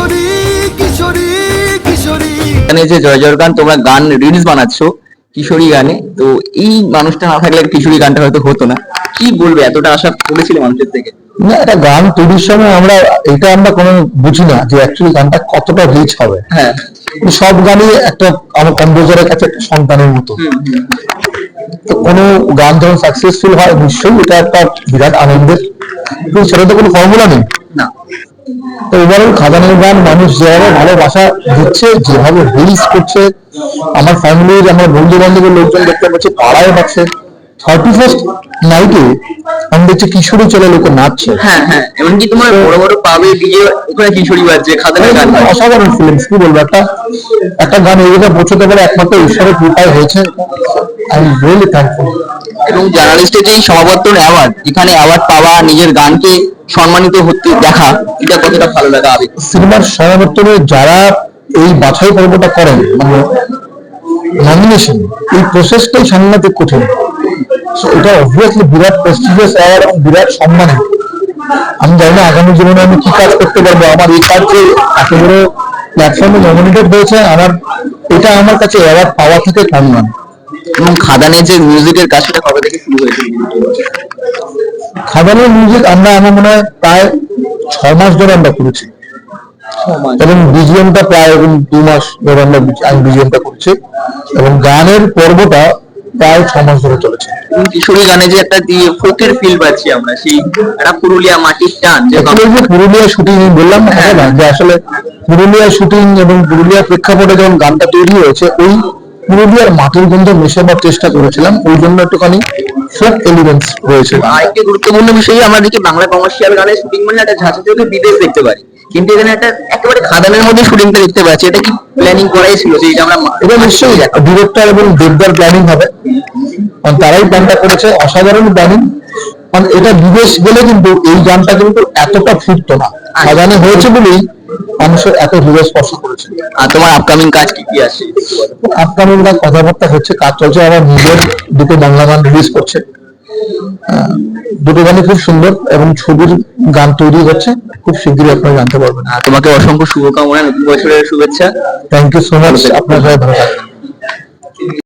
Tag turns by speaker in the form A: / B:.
A: কিশোরী কিশোরী কিশোরী।
B: এখানে যে জয় জয় গান তোমরা গান রিলস বানাচ্ছো কিশোরী গানে, তো এই মানুষটা না থাকলে কিশোরী গানটা হয়তো হতো না। কি বলবে, এতটা আশা করেছিলে মানুষের থেকে?
C: না, একটা গান তৈরির সময় আমরা কোনো বুঝি না যে অ্যাকচুয়ালি গানটা কতটা রিচ হবে।
B: হ্যাঁ,
C: সব গানই একটা আমার কম্পোজারের কাছে একটা সন্তানের মতো। তো কোনো গান যখন সাকসেসফুল হয় নিশ্চয়ই এটা একটা বিরাট আনন্দের, কিন্তু সেটা তো কোনো ফর্মুলা নেই
B: না।
C: তো ওভারঅল খাদানের গান মানুষ যেভাবে ভালোবাসা দিচ্ছে, যেভাবে রিলিজ করছে, আমার ফ্যামিলির, আমার বন্ধু বান্ধবের লোকজন দেখতে পাচ্ছে, পাড়ায় পাচ্ছে। 31st নাইটে আমি দেখছি কিশোরী চলে লোকে নাচছে।
B: হ্যাঁ হ্যাঁ, এমনকি তোমার বড় বড় পাবে ডিজে ওখানে কিশোরী বাজছে, খাদানের গান হয়।
C: অসাধারণ ফিলিংস, কি বলবো, একটা গান এই জায়গায় পৌঁছতে পারে একমাত্র ঈশ্বরের কৃপায় হয়েছে। I am really thankful.
B: এবং জার্নালিস্টের যে সমাবর্তন অ্যাওয়ার্ড, এখানে অ্যাওয়ার্ড পাওয়া, নিজের গানকে সম্মানিত হতে দেখা, এটা কতটা ভালো লাগা আবেগ।
C: সিনেমার সমাবর্তনে যারা এই বাছাই পর্বটা করেন, মানে নমিনেশন, এই প্রসেসটাই সাংঘাতিক কঠিন। এটা অবভিয়াসলি বিরাট প্রেস্টিজিয়াস অ্যাওয়ার্ড এবং বিরাট সম্মানের। আমি জানি না আগামী জীবনে আমি কি কাজ করতে পারবো। আমার এই কাজ যে এত বড় প্ল্যাটফর্মে নমিনেটেড হয়েছে, এটা আমার কাছে অ্যাওয়ার্ড পাওয়া থেকে কম নয়।
B: এবং খাদানের যে মিউজিকের কাজ, সেটা কবে থেকে শুরু হয়েছিল?
C: খাদানের মিউজিক আমার মনে হয় প্রায় 6 মাস ধরে আমরা করেছি, এবং বিজিএমটা প্রায় 2 মাস ধরে আমি বিজিএমটা করছি, এবং গানের পর্বটা প্রায় 6 মাস ধরে চলেছে।
B: এবং কিশোরী গানে যে একটা ফোকের ফিল পাচ্ছি আমরা, সেই একটা পুরুলিয়া মাটির টান, যে
C: পুরুলিয়া শুটিং বললাম না, যে আসলে পুরুলিয়া শুটিং এবং পুরুলিয়ার প্রেক্ষাপটে যখন গানটা তৈরি হয়েছে, ওই পুরুলিয়ার মাটির গন্ধ মেশাবার চেষ্টা করেছিলাম, ওই জন্য একটুখানি ফোক এলিমেন্টস রয়েছে।
B: আরেকটি গুরুত্বপূর্ণ বিষয়, আমরা দেখি বাংলা কমার্শিয়াল গানের শুটিং মানে একটা ঝাঁচা চোখে বিদেশ দেখতে পারি, কিন্তু এখানে একটা একেবারে খাদানের মধ্যে শুটিংটা দেখতে পাচ্ছি। এটা কি প্ল্যানিং করাই ছিল যে আমরা?
C: এটা নিশ্চয়ই ডিরেক্টর এবং দেবদার প্ল্যানিং হবে, কারণ তারাই প্ল্যানটা করেছে। অসাধারণ প্ল্যানিং, কারণ এটা বিদেশ গেলে কিন্তু এই গানটা কিন্তু এতটা ফুটতো না, খাদানে হয়েছে বলেই মানুষের এত হৃদয় স্পর্শ করেছে।
B: আর তোমার আপকামিং কাজ কি কি আছে?
C: আপকামিং কাজ কথাবার্তা হচ্ছে, কাজ চলছে। আমার নিজের 2টো বাংলা গান রিলিজ করছে, 2টো গানই খুব সুন্দর, এবং ছবির গান তৈরি হচ্ছে, খুব শীঘ্রই আপনারা জানতে পারবেন।
B: তোমাকে অসংখ্য শুভকামনা, নতুন বছরের শুভেচ্ছা।
C: Thank you so much. আপনার সবাই ভালো থাকবেন।